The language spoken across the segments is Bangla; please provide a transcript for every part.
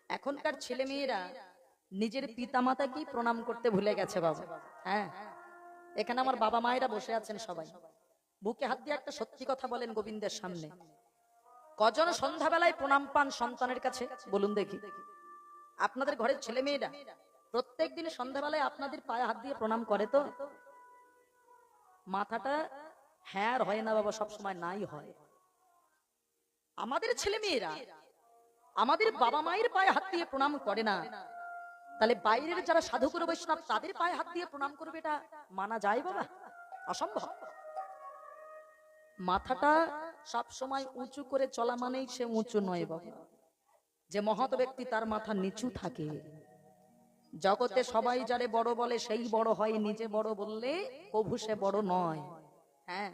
এখনকার ছেলে মেয়েরা নিজের পিতামাতাকেই প্রণাম করতে ভুলে গেছে বাবা। হ্যাঁ, এখানে আমার বাবা মায়েরা বসে আছেন সবাই, বুকে হাত দিয়ে একটা সত্যি কথা বলেন গোবিন্দের সামনে, কজন সন্ধ্যাবেলায় প্রণাম পান সন্তানের কাছে বলুন দেখি? আপনাদের ঘরের ছেলে মেয়েরা প্রত্যেক দিন সন্ধ্যাবেলায় আপনাদের পায়ে হাত দিয়ে প্রণাম করে তো? মাথাটা হ্যাঁ হয় না বাবা, সব সময় নাই হয়। আমাদের ছেলে মেয়েরা আমাদের বাবা মায়ের পায়ে হাত দিয়ে প্রণাম করে না, তাহলে বাইরের যারা সাধুগুরু বৈষ্ণব তাদের পায়ে হাত দিয়ে প্রণাম করবে, এটা মানা যায় বাবা? অসম্ভব। মাথাটা সব সময় উঁচু করে চলা মানেই সে উঁচু নয় বাবা। যে মহৎ ব্যক্তি তার মাথা নিচু থাকে। জগতে সবাই যারে বড় বলে সেই বড় হয়, নিজে বড় বললে প্রভু সে বড় নয়। হ্যাঁ,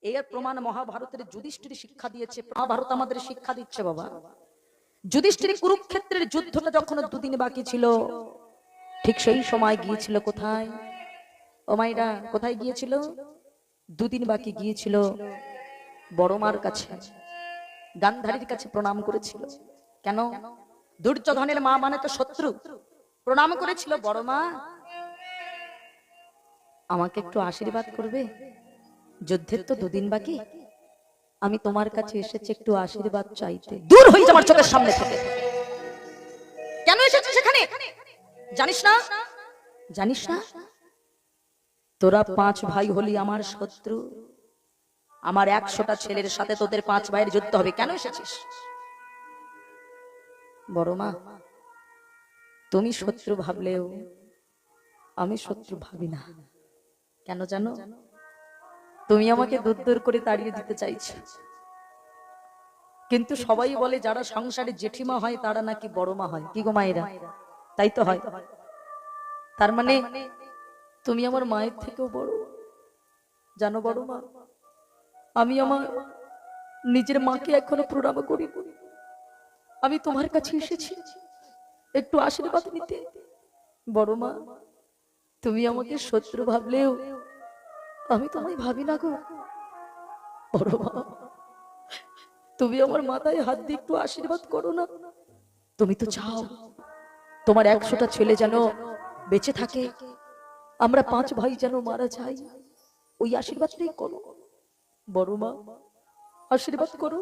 এর প্রমাণ মহাভারতের যুধিষ্ঠির শিক্ষা দিয়েছে, মহাভারত আমাদের শিক্ষা দিচ্ছে বাবা। যুধিষ্ঠির কুরুক্ষেত্রের যুদ্ধটা যখন দুদিন বাকি ছিল, ঠিক সেই সময় গিয়েছিল কোথায়? ও মাইরা, কোথায় গিয়েছিল? দুদিন বাকি গিয়েছিল বড় মার কাছে, গান্ধারীর কাছে প্রণাম করেছিল। কেন? দুর্যোধনের মা মানে তো শত্রু। প্রণাম করেছিল, বড় মা আমাকে একটু আশীর্বাদ করবে, যুদ্ধের তো দুদিন বাকি, আমি তোমার কাছে এসেছি একটু আশীর্বাদ চাইতে। দূর হয়ে যাবার চোখের সামনে থেকে। কেন এসেছিস এখানে? জানিস না? জানিস না তোরা 5 ভাই হলি আমার শত্রু, আমার 100টা ছেলের সাথে তোদের 5 ভাইয়ের যুদ্ধ হবে, কেন এসেছিস? বড় মা, তুমি শত্রু ভাবলেও আমি শত্রু ভাবি না। কেন জানো? তুমি আমাকে দূর দূর করে তাড়িয়ে দিতে চাইছো, কিন্তু সবাই বলে যারা সংসারে জেঠিমা হয় তারা নাকি বড় মা হয়। কি গো মায়েরা, তাই তো হয়? তার মানে তুমি আমার মায়ের থেকেও বড়। জানো বড় মা, আমি আমার নিজের মাকে এখনো প্রণাম করি। আমি তোমার কাছে এসেছি একটু আশীর্বাদ নিতে। বড় মা, তুমি আমাকে শত্রু ভাবলেও আমি তোমায় ভাবি না গো। বড় মা, তুমি আমার মাথায় হাত দিয়ে একটু আশীর্বাদ করো না। তুমি তো চাও তোমার 100টা ছেলে যেন বেঁচে থাকে, আমরা 5 ভাই যেন মারা যাই, ওই আশীর্বাদটাই করো। বড় মা, আশীর্বাদ করো।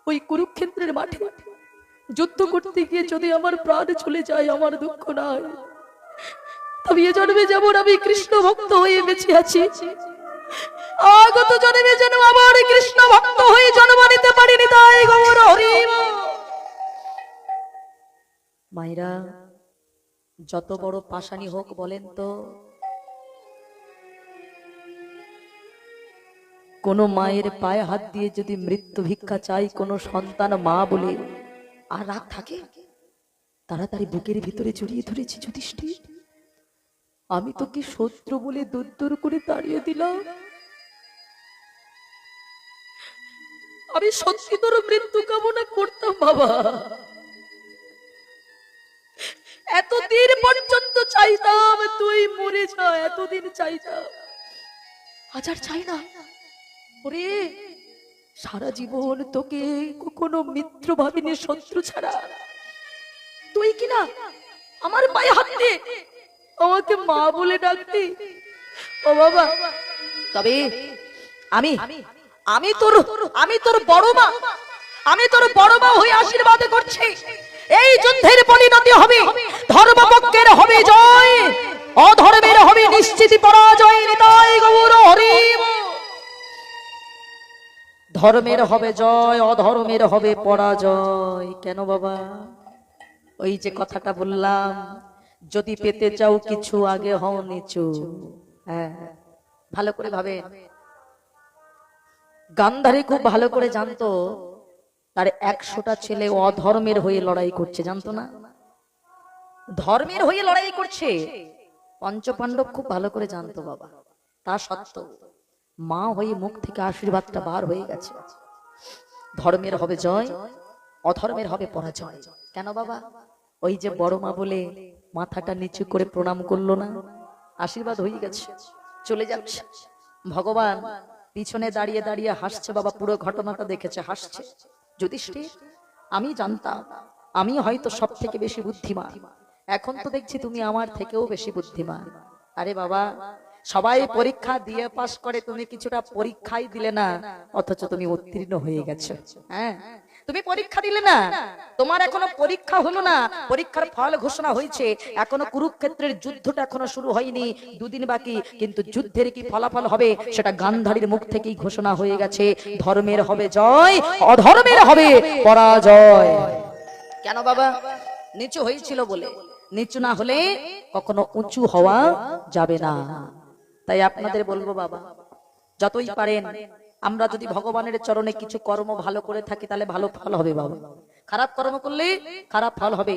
ওই কুরুক্ষেত্রের মাঠে যুদ্ধ করতে গিয়ে যদি আমার প্রাণ চলে যায়, আমার দুঃখ নাই। তবে এ জন্মে যেমন আমি কৃষ্ণ ভক্ত হয়ে বেঁচে আছি, আগত জন্মে যেন আবার কৃষ্ণ ভক্ত হয়ে জন্ম নিতে পারিনি। তাই গৌর হরি মায়েরা, যত বড় পাষাণী হোক বলেন তো, কোন মায়ের পায়ে হাত দিয়ে যদি মৃত্যু ভিক্ষা চাই কোন সন্তান মা বলে, আর রাগ থাকে? তাড়াতাড়ি বুকের ভিতরে জড়িয়ে ধরেছি, যুধিষ্ঠির আমি তোকে শত্রু বলে দূর দূর করে তাড়িয়ে দিলাম, আমি সত্যি তোর মৃত্যু কামনা করতাম বাবা। এতদিন পর্যন্ত চাইতাম তুই মরে যা, এতদিন চাইতাম, আজ আর চাই না। ওরে, সারা জীবন তোকে কখনো মিত্র ভাবিনি, শত্রু ছাড়া। তুই কিনা আমার পায়ে হাত দিয়ে আমাকে মা বলে ডাকতি। ও বাবা, তবে আমি আমি তোর বড় মা, আমি তোর বড় মা হয়ে আশীর্বাদ করছি, এই যুদ্ধের পরিণতি হবে ধর্মপক্ষের হবে জয়, অধর্মের হবে নিশ্চিত পরাজয়। নিতাই গৌর হরি। ধর্মের হবে জয়, অধর্মের হবে পরাজয়। কেন বাবা? ওই যে কথাটা বললাম, যদি পেতে চাও কিছু আগে হও নিচু। হ্যাঁ, ভালো করে ভাবে। গান্ধারী খুব ভালো করে জানতো তার 100টা ছেলে অধর্মের হয়ে লড়াই করছে, জানতো না? ধর্মের হয়ে লড়াই করছে। পঞ্চপাণ্ডব খুব ভালো করে জানতো বাবা। তা সত্ত্বেও মা হয়ে মুখ থেকে আশীর্বাদটা বার হয়ে গেছে, ধর্মের হবে জয়, অধর্মের হবে পরাজয়। কেন বাবা? ওই যে বড় মা বলে মাথাটা নিচু করে প্রণাম করলো না, আশীর্বাদ হয়ে গেছে, চলে যাচ্ছে। ভগবান পিছনে দাঁড়িয়ে দাঁড়িয়ে হাসছে বাবা, পুরো ঘটনাটা দেখেছে, হাসছে। যুধিষ্ঠির, আমি জানতাম আমি হয়তো সব থেকে বেশি বুদ্ধিমান, এখন তো দেখছি তুমি আমার থেকেও বেশি বুদ্ধিমান। আরে বাবা, সবাই পরীক্ষা দিয়ে পাস করে, তুমি কিছুটা পরীক্ষাই দিলে না, অথচ তুমি উত্তীর্ণ হয়ে গেছো। হ্যাঁ, তুমি পরীক্ষা দিলে না, তোমার এখনো পরীক্ষা হলো না, পরীক্ষার ফল ঘোষণা হয়েছে, এখনো কুরুক্ষেত্রের যুদ্ধটা এখনো শুরু হয়নি, দুদিন বাকি, কিন্তু যুদ্ধের কি ফলাফল হবে সেটা গান্ধারীর মুখ থেকেই ঘোষণা হয়ে গেছে। ধর্মের হবে জয়, অধর্মের হবে পরাজয়। কেন বাবা? নিচু হয়েছিল বলে। নিচু না হলে কখনো উঁচু হওয়া যাবে না। তাই আপনাদের বলবো বাবা, যতই পারেন আমরা যদি ভগবানের চরণে কিছু কর্ম ভালো করে থাকি তাহলে ভালো ফল হবে বাবা, খারাপ কর্ম করলে খারাপ ফল হবে।